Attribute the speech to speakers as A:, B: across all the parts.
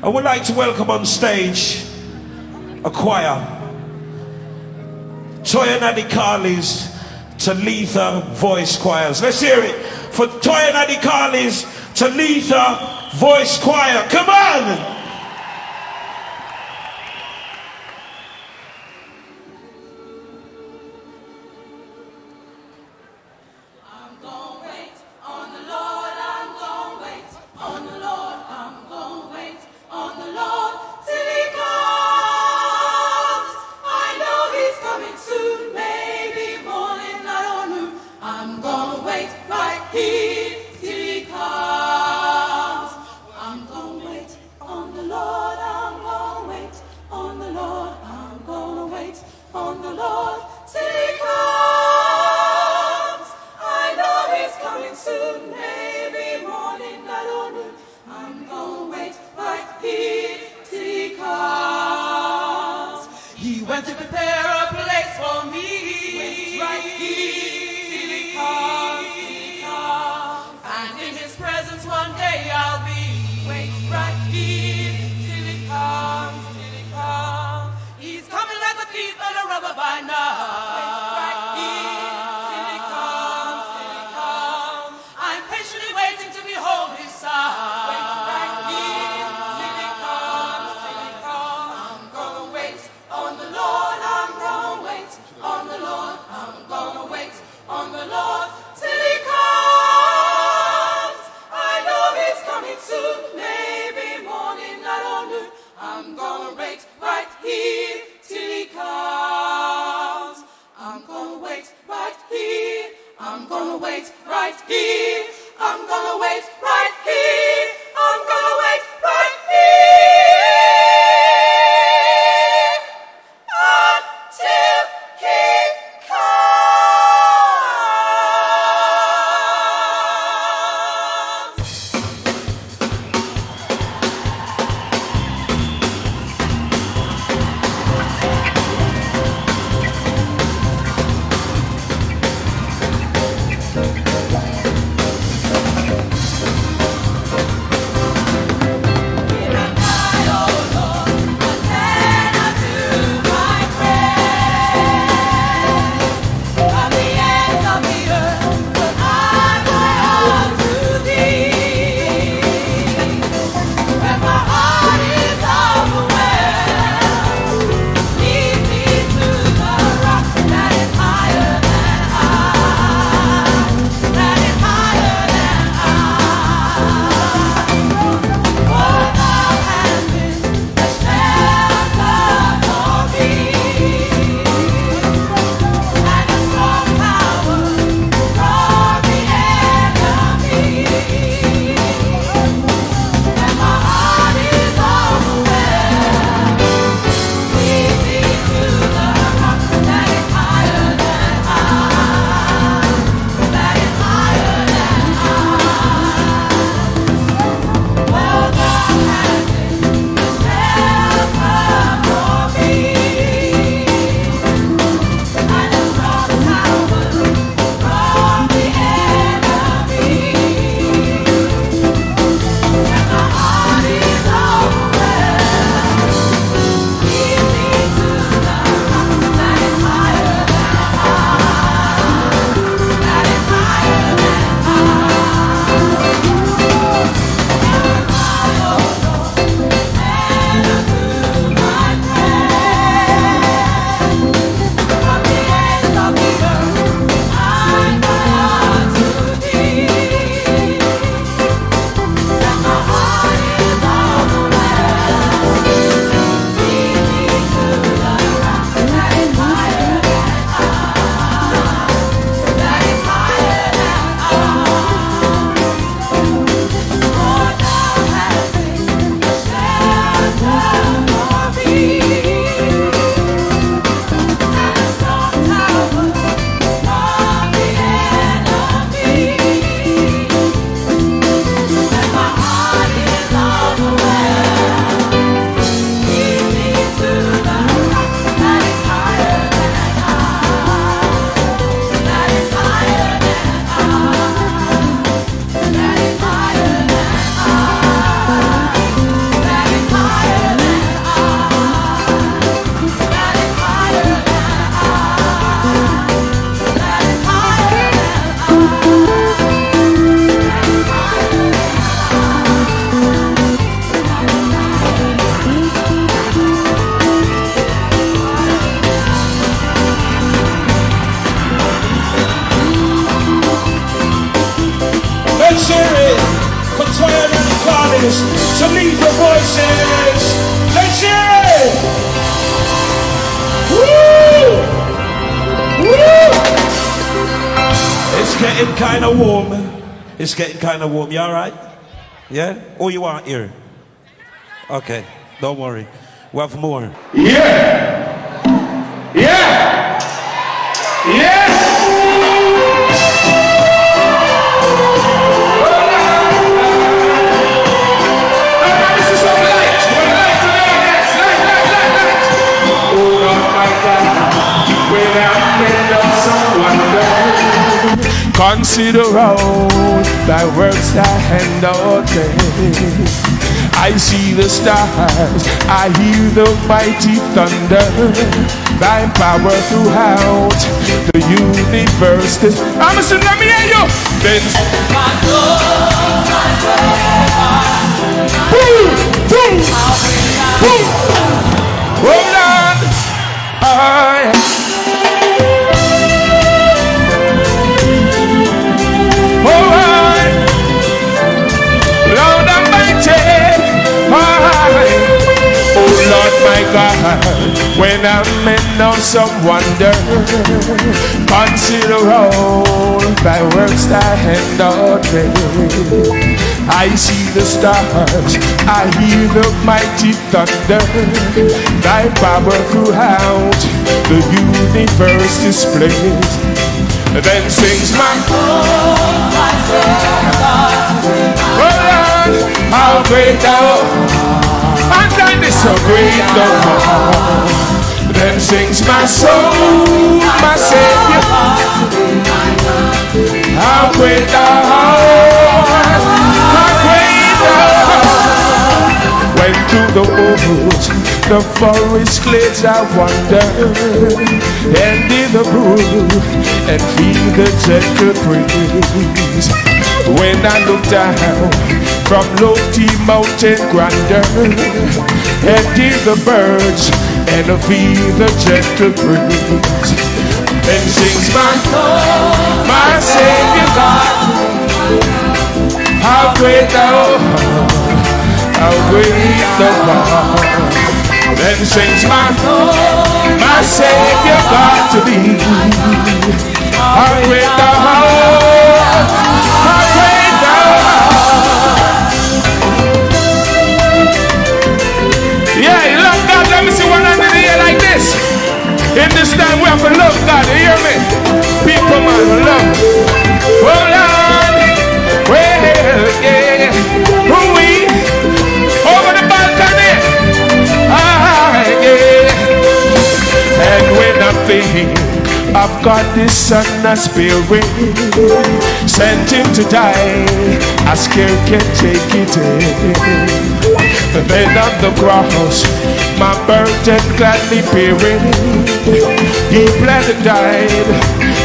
A: I would like to welcome on stage a choir. Toya Nadi Carly's Talitha Voice Choirs. Let's hear it for Toya Nadi Carly's Talitha Voice Choir. Come on! voices. Let's hear it. Woo! Woo! It's getting kind of warm. It's getting kind of warm. You all right? Yeah? Oh, you aren't here? Okay, don't worry. We have more.
B: Yeah! Yeah! Yeah! Consider all thy works, thy hand ordained. I see the stars, I hear the mighty thunder. Thy power throughout the universe. I'm a let me hear you. Then my soul, my boom, boom, boom. Hold on. Oh Lord my God, when I'm in awesome wonder, consider all thy works, thy hand ordained. I see the stars, I hear the mighty thunder. Thy power throughout the universe displays. Then sings my soul, my Savior. Oh Lord, how great thou and thine is so great the Lord. Then sings my soul, my Savior. How great thou art, how great thou art. Went through the woods, the forest glades I wander, and in the brook, and feel the gentle breeze. When I look down from lofty mountain grandeur, and hear the birds, and feel the gentle breeze, then sings my soul, my Savior God. How great thou art, how great thou art. Then sings my soul, my Savior God to thee. How great thou art, how great thou art. Yeah, you love God. Let me see one under the ear like this. In this time we have to love God. You hear me? People, man, we love. Oh Lord, well, yeah. We over the balcony. Yeah. And when I think of God, the Son, a Spirit, sent him to die, I scared can't take it in. Then on the cross, my burden gladly bearing, he bled and died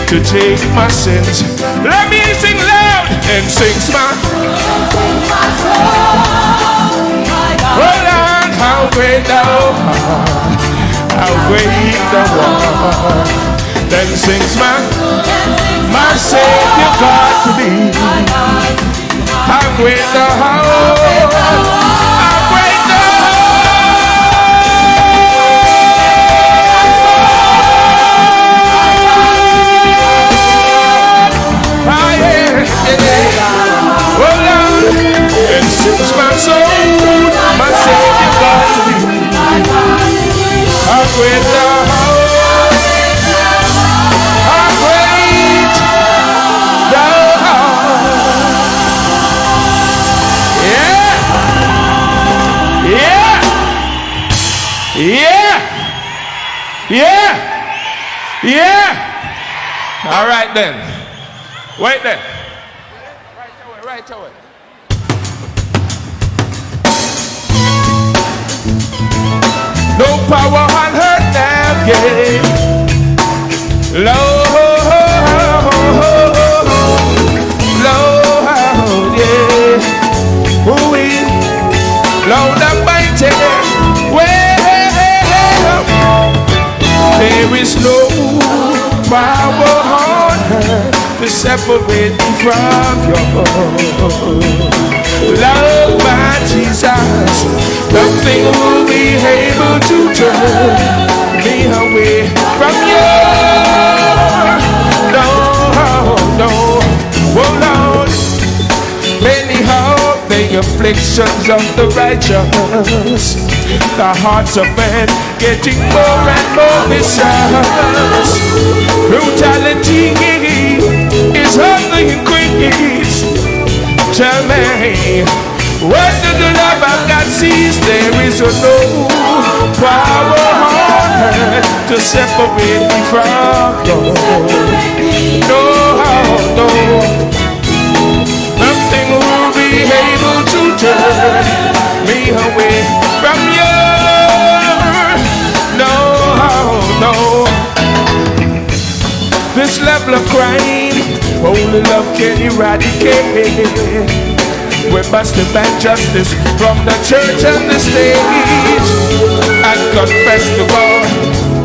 B: to take my sins. Let me sing loud and sings my soul. Oh Lord, how great thou art, how great thou art. Then sings my Savior God to thee. How great thou art, how great thou art. Ah, yeah, yeah. Oh Lord, then sings my soul, my Savior God to thee. How great thou art. Yeah. All right then. Wait there. Right to it. No power on earth now, yeah. Lord, yeah. Ooh, Lord Almighty, there is no power on earth to separate me from your love, my Jesus. Nothing will be able to turn me away from you. No, no, oh Lord. Many are the afflictions of the righteous. The hearts of men getting more and more vicious. Brutality is on the increase. Tell me, what do the love of God sees? There is no power on earth to separate me from God. No, no, nothing will be able to turn me away from you. No, no. This level of crime, only love can eradicate. We're busting back justice from the church and the state, and confess to God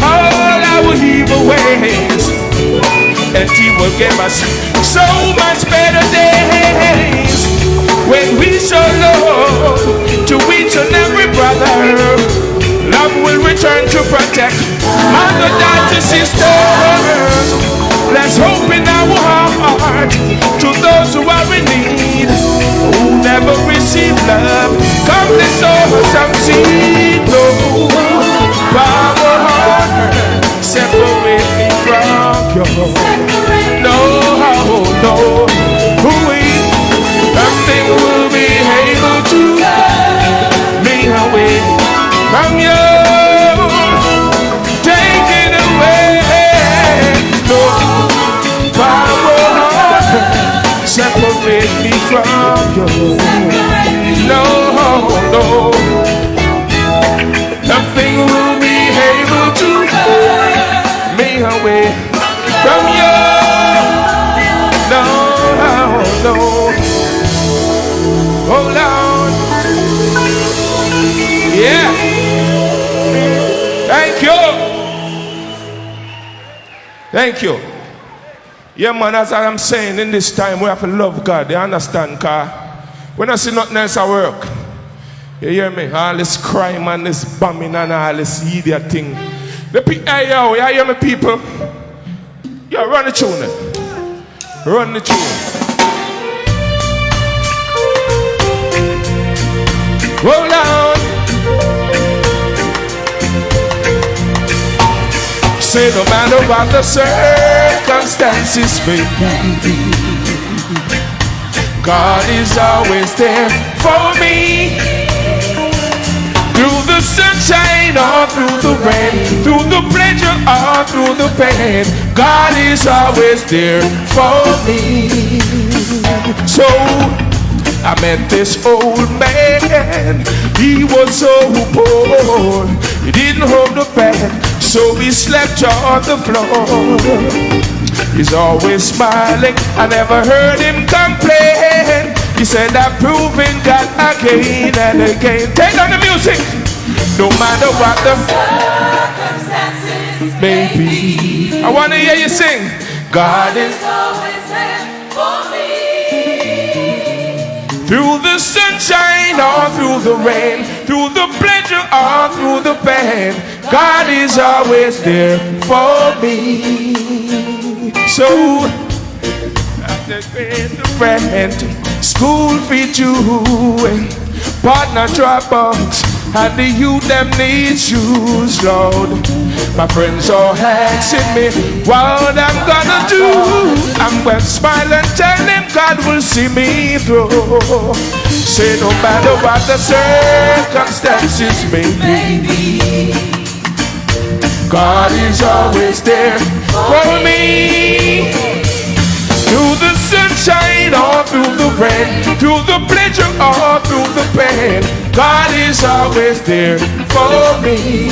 B: all our evil ways, and He will give us so much better days when we show love to each and every brother. Love will return to protect mother, daughter, sisters. Let's hope in our heart to those who are in need, who never receive love. Come, let's all succeed. No power on earth separate me from you. No, no, nothing will be able to me away from you. Take it away. No power on earth separate me from you. No, no, nothing will be able to me away from you. No, no. Oh Lord. Yeah. Thank you. Thank you. Yeah, man, as I'm saying, in this time we have to love God. You understand? Because when I see nothing else at work, you hear me? All this crime and this bombing and all this idiot thing. Hey, yo, you hear me, people? Yo, run the tune. Run the tune. Hold on. Say no matter what the circumstances may be, God is always there for me. Through the sunshine or through the rain, through the pleasure or through the pain, God is always there for me. So I met this old man, he was so poor, he didn't hold the bed, so he slept on the floor. He's always smiling, I never heard him complain. He said I'm proving God again and again. Take on the music. No matter what the circumstances may be, I want to hear you sing. God is always there for me. Through the sunshine or through the rain, through the pleasure or through the pain, God is always there for me. So after paying the rent, school fee due, partner drop box, and the youth them need shoes, Lord. My friends all asking me what I'm gonna do. I'm gonna smile and tell them God will see me through. Say no matter what the circumstances may be, God is always there for me. Through the sunshine or through the rain, through the pleasure or through the pain, God is always there for me.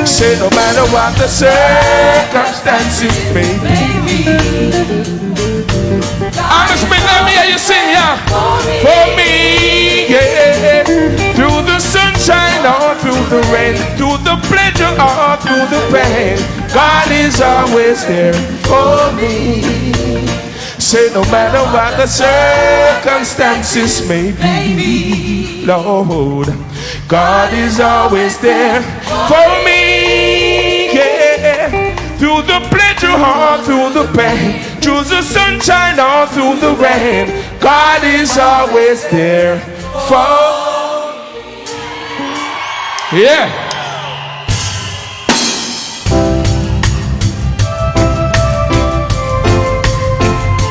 B: Say no matter what the circumstances may be. I must be let me hear you sing, yeah. For me, yeah. Through the sunshine or through the rain, through the pleasure or through the pain, God is always there for me. Say no matter what the circumstances may be, Lord, God is always there for me, yeah. Through the pleasure or through the pain, through the sunshine or through the rain, God is always there for me. Yeah.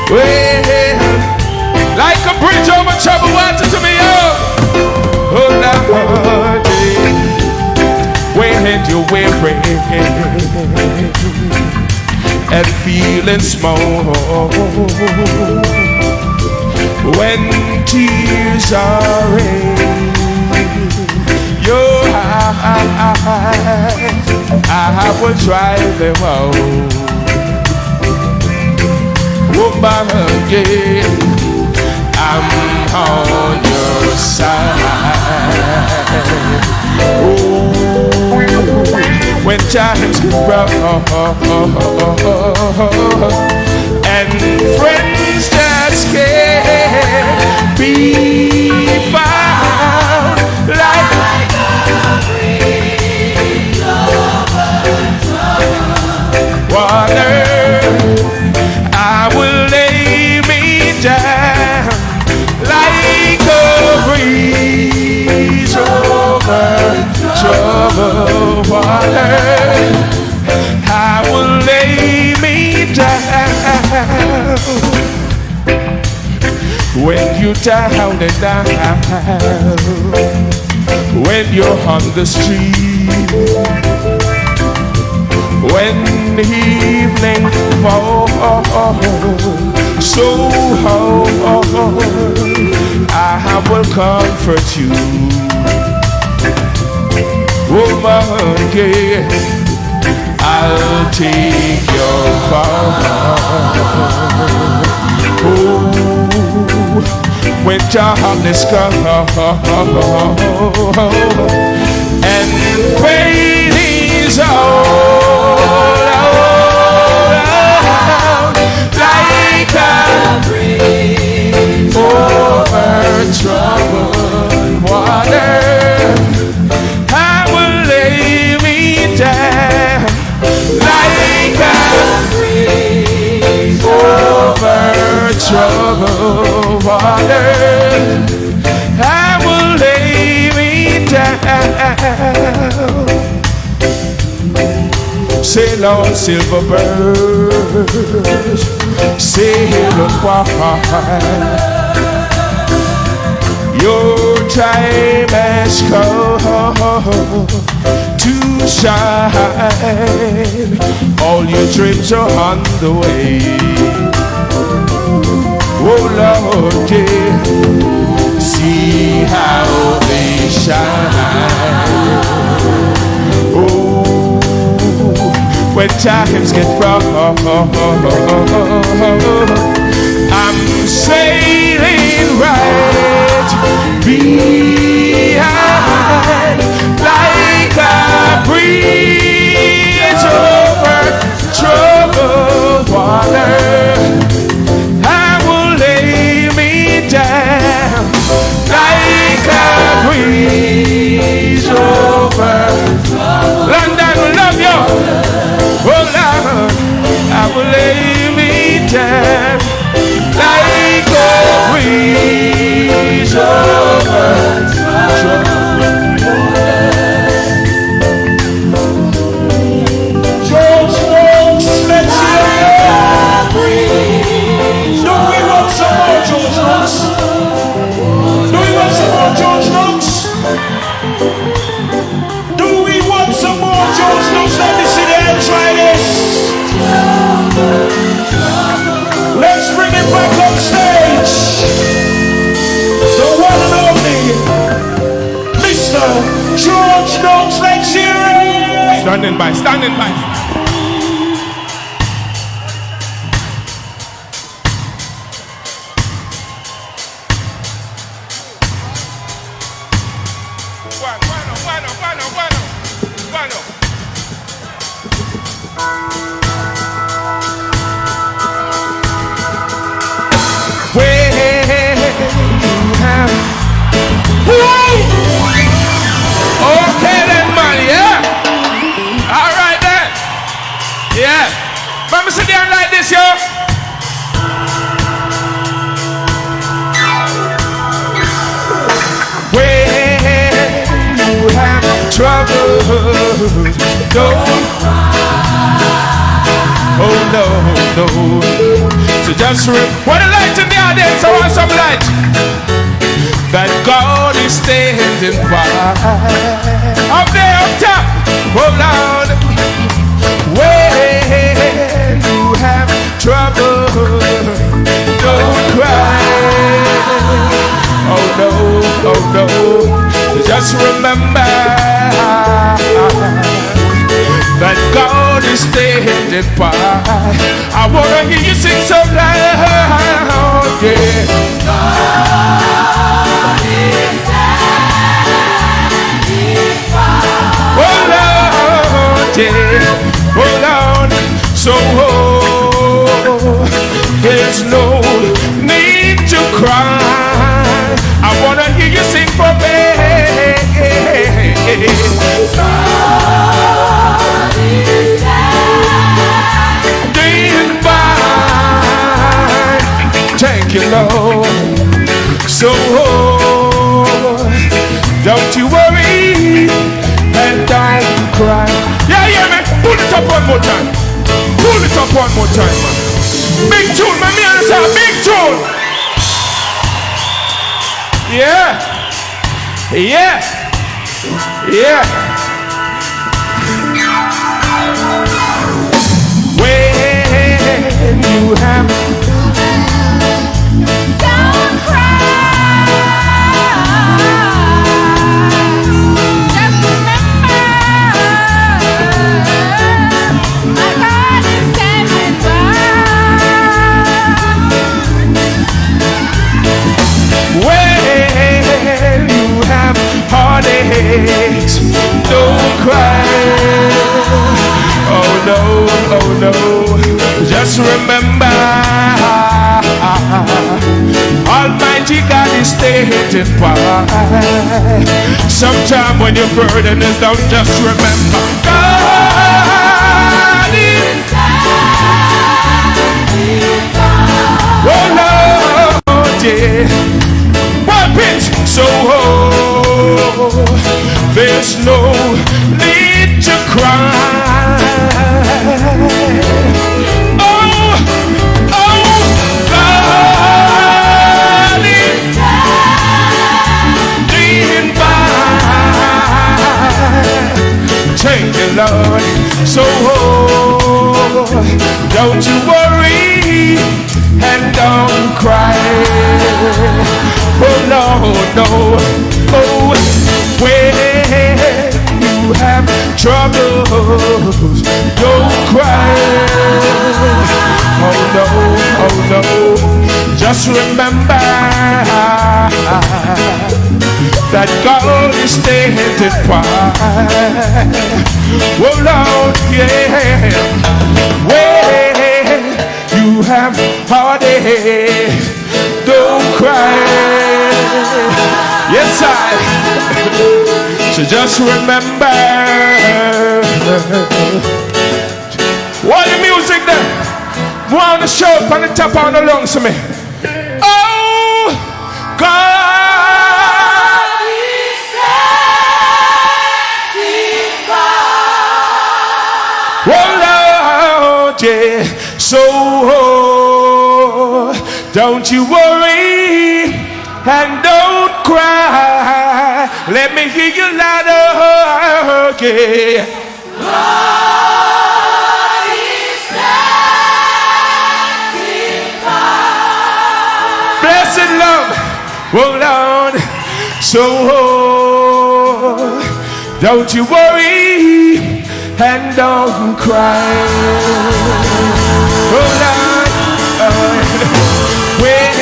B: Well, like a bridge over troubled water to me, oh Lord, when you're weary and feeling small, when tears are in your eyes, I will dry them out. Woman, yeah, I'm on your side. Oh, when times get rough and friends just can't be found, like a breeze over water, I will lay me down like a breeze over troubled water. I will lay me down when you're down and out, when you're on the street, when the evening falls so hard, I will comfort you. Woman, yeah, I'll take your part. Oh, when darkness comes and pain is all around, like a breeze over troubled water, I will lay me down like a breeze over troubled water. I will lay me down. Sail on silver birds, sail on wide. Your time has come to shine. All your dreams are on the way. Oh Lord, yeah, see how they shine. Oh, when times get rough, I'm sailing right behind like a breeze over troubled water. I will lay me down like a breeze over London, we love you. Oh Lord, I will lay me down like a breeze over troubled water.
A: George Nooks, let's hear it. Do we want some more George Nooks? Do we want some more George Nooks? Do we want some more George Nooks? Let me see the hand, try this. Let's bring it back on stage. The one and only Mr. George Nooks, let's hear it.
B: Standing by, standing by. troubles, don't. Oh no, no. So just what a light in the audience, I want some light. That God is standing by. Up there, up top. Hold on. When you have trouble, don't cry. Oh no, oh no. Just remember that God is standing by. I wanna hear you sing so loud, yeah. God is standing by. Oh Lord, yeah, oh Lord. So there's no need to cry. I wanna hear you sing for me. God is standing by. Thank you, Lord. So don't you worry and don't cry. Yeah, yeah, man. Pull it up one more time. Pull it up one more time, man. Big tune, man. Me understand. Big tune. Yeah. Yeah. Yeah. When you have, don't cry. Just remember, my God is standing by. When you have heartaches, don't cry. Oh no, oh no. Just remember, Almighty God is standing by. Sometime when your burden is down, just remember, God is standing by. Oh Lord, yeah. One pitch, so there's no need to cry. Oh, oh, God is standing by. Thank you, Lord. So don't you worry and don't cry. Oh no, no. Oh, when you have troubles, don't cry. Oh no, oh no. Just remember that God is standing by. Oh Lord, yeah. When you have heartache, don't cry. Yes, so just remember. What the music there? Go on the show, on the top on the lungs to me. Oh, God is standing by. Oh Lord, yeah. So don't you worry and don't cry. Let me hear you louder, yeah. God is standing by. Blessed love, oh Lord. So don't you worry and don't cry. Oh Lord, when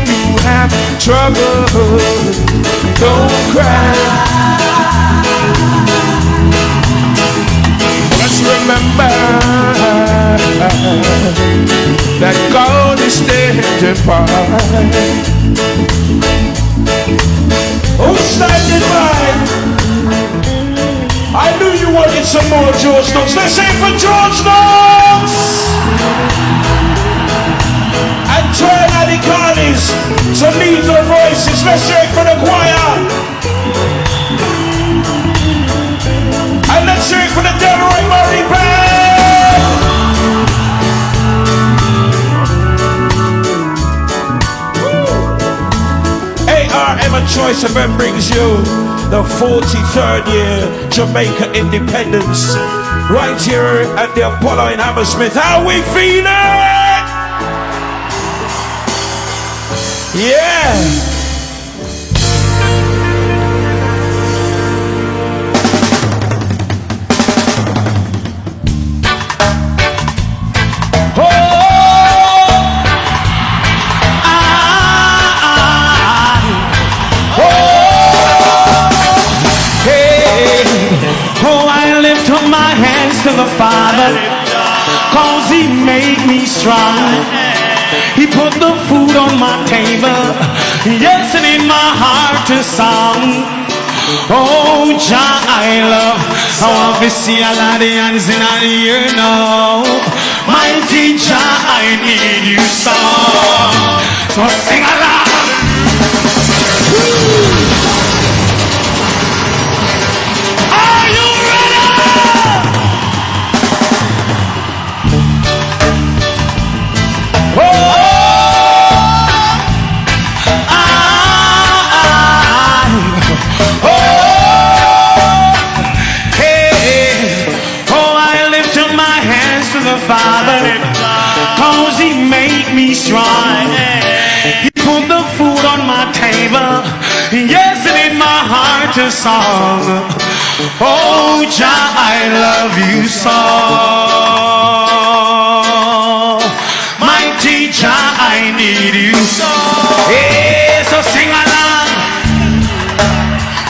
B: you have trouble, don't cry. Just remember that God is standing by. Who's standing by? I knew you wanted some more George Nooks. Let's say for George Nooks! And turn out the Carnies to lead the voices. Let's say for the choir.
A: Choice FM brings you the 43rd year Jamaica Independence right here at the Apollo in Hammersmith. How we feeling? Yeah.
C: To the Father, cause He made me strong. He put the food on my table, yes, and in my heart a song. Oh, Jah, I love, I want to see a lot of hands in the air now. Mighty Jah, I need you so. So sing along. Father, cause He made me strong. He put the food on my table, yes, and in my heart a song. Oh, Jah, I love you so. Mighty Jah, I need you so. Hey, so sing along.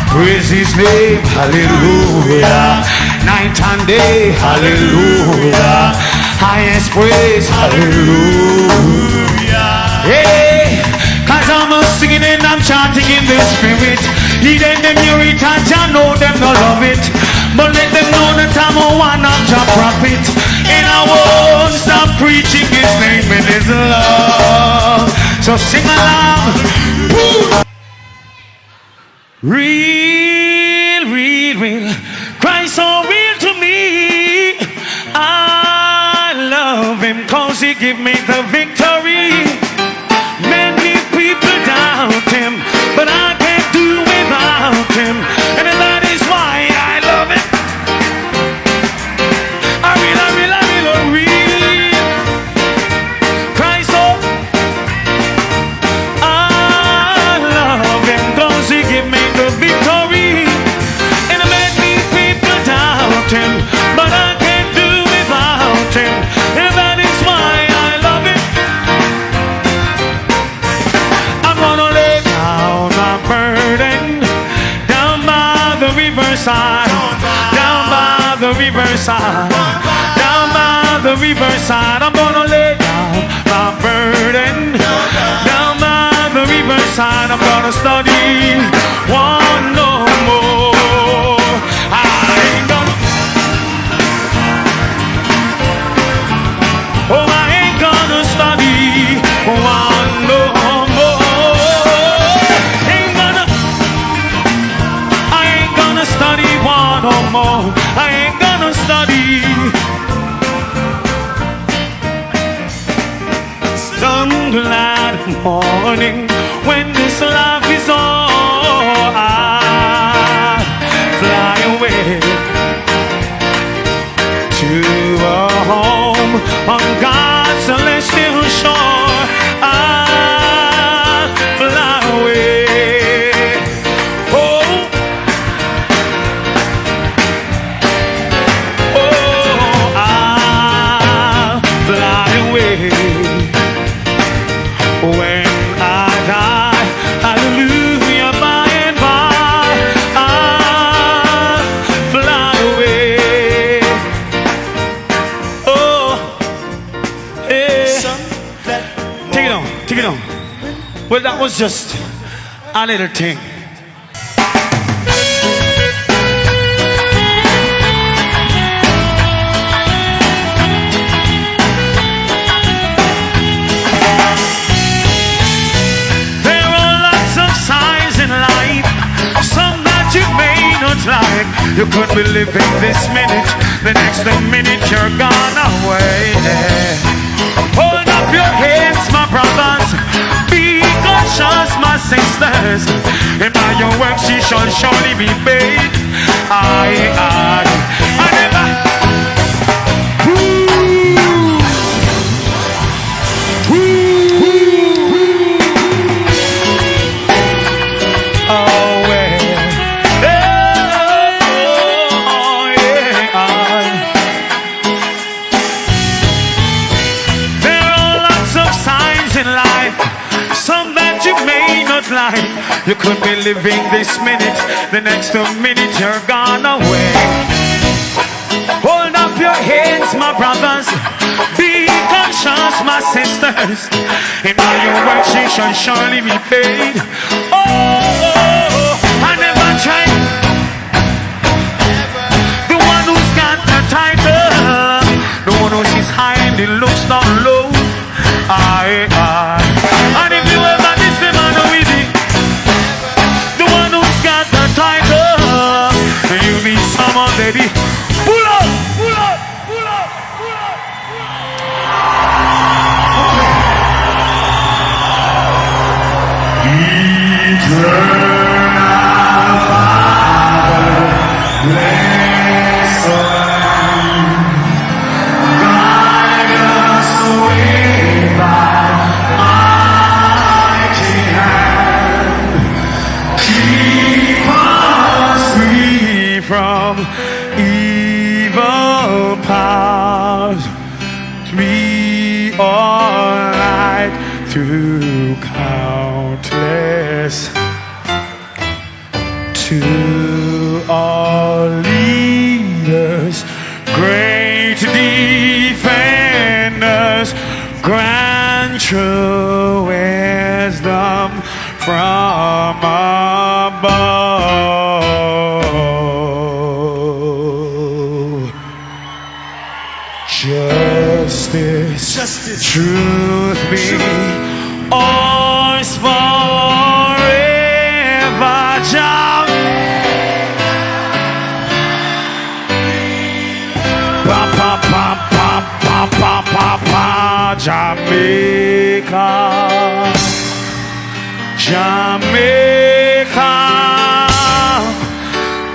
C: Praise His name, hallelujah. Night and day, hallelujah. Highest praise, hallelujah. Hey, cause I'm singing and I'm chanting in the spirit. He let them hear it and I know them no love it. But let them know that I'm a one of your prophet. And I won't stop preaching His name and His love. So sing along. Real, real, real. Christ so real to me. I love Him cause He give me the victory. Many people doubt Him, but I can't do without Him, and that is why I love Him. I real Christ, oh, I love Him cause He give me the victory. And many people doubt Him, but I can't do without Him, and that is why I love Him. I'm gonna lay down my burden down by the riverside, down by the riverside, down by the riverside. I'm gonna lay down my burden down by the riverside. I'm gonna study one no more. I ain't gonna. Oh, I ain't gonna study one no more. I ain't gonna study one no more. I ain't gonna study. Some glad morning when this life is all, I fly away to a home on God's celestial shore. I fly away. Oh, oh, I fly away. When I die, hallelujah, by and by, I fly away. Oh, hey. Take it on. Well, that was just a little thing. Like you could be living this minute, the next minute you're gone away. Hold up your heads, my brothers, because conscience, my sisters. And by your works she shall surely be paid. I never. You could be living this minute, the next minute you're gone away. Hold up your heads, my brothers. Be conscious, my sisters. And by your work she shall surely be paid. Oh, I never tried. The one who's got the title, the one who sits high and he looks down low. And if you ever miss the man with it, the one who's got the title, you be somebody. Pull up, pull up, pull up, pull up, pull up. Eternal Father, bless the Lamb, guide us away by mighty hand, keep us free from evil powers, be all light through countless, to all leaders, great defenders, grant true wisdom from above. Justice, truth be ours forever. Jamaica, Jamaica,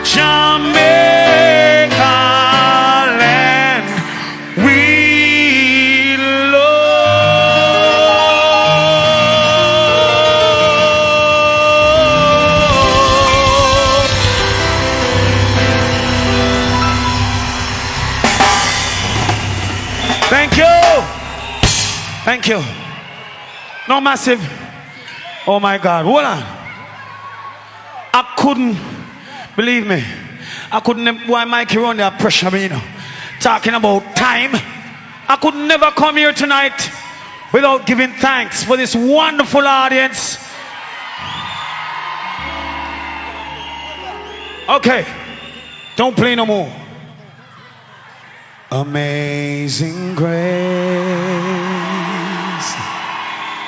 C: Jamaica land we love. Thank you. Thank you. No massive. Oh my God. Hold on. I couldn't, believe me, I couldn't, why Mikey run there pressure me, you know, talking about time. I could never come here tonight without giving thanks for this wonderful audience. Okay. Don't play no more. Amazing grace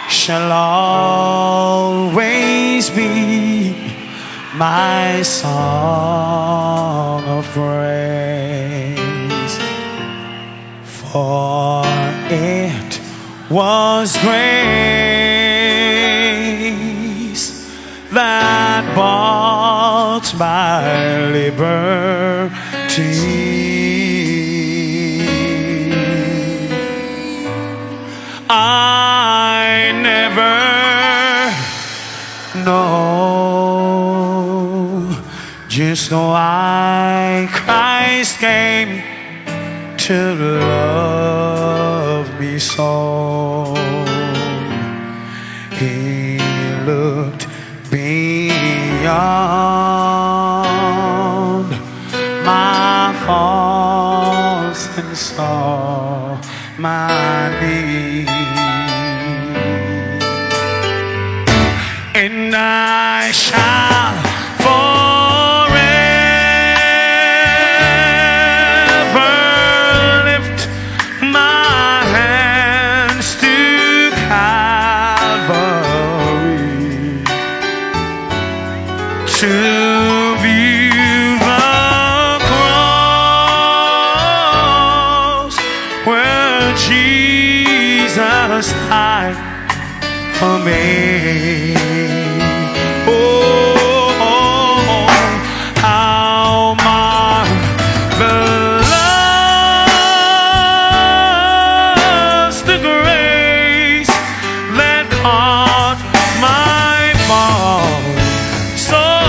C: shall always be my song of praise, for it was grace that bought my liberty. I never know, just know why Christ came to love me so. He looked beyond my faults and saw my need. And I shall forever lift my hands to Calvary to view the cross where Jesus died for me. How marvelous the grace that caught my falling soul.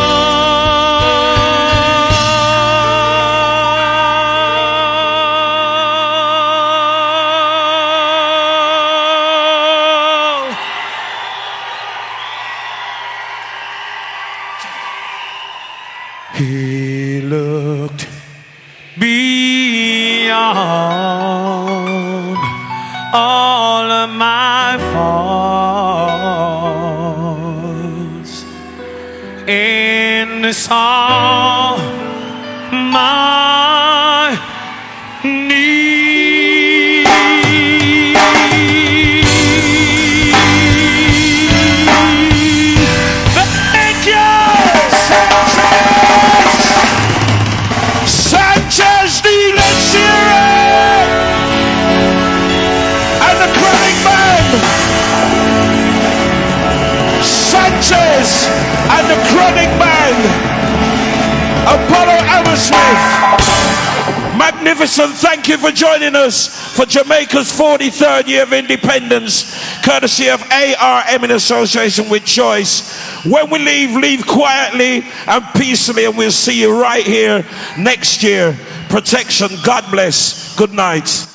C: He looked beyond all of my faults and saw my need. Thank you,
B: Sanchez, the and the Chronic Band. Sanchez and the Chronic Band. Apollo Hammersmith. Magnificent. Thank you for joining us for Jamaica's 43rd year of independence, courtesy of ARM in association with Choice. When we leave, leave quietly and peacefully, and we'll see you right here next year. Protection. God bless. Good night.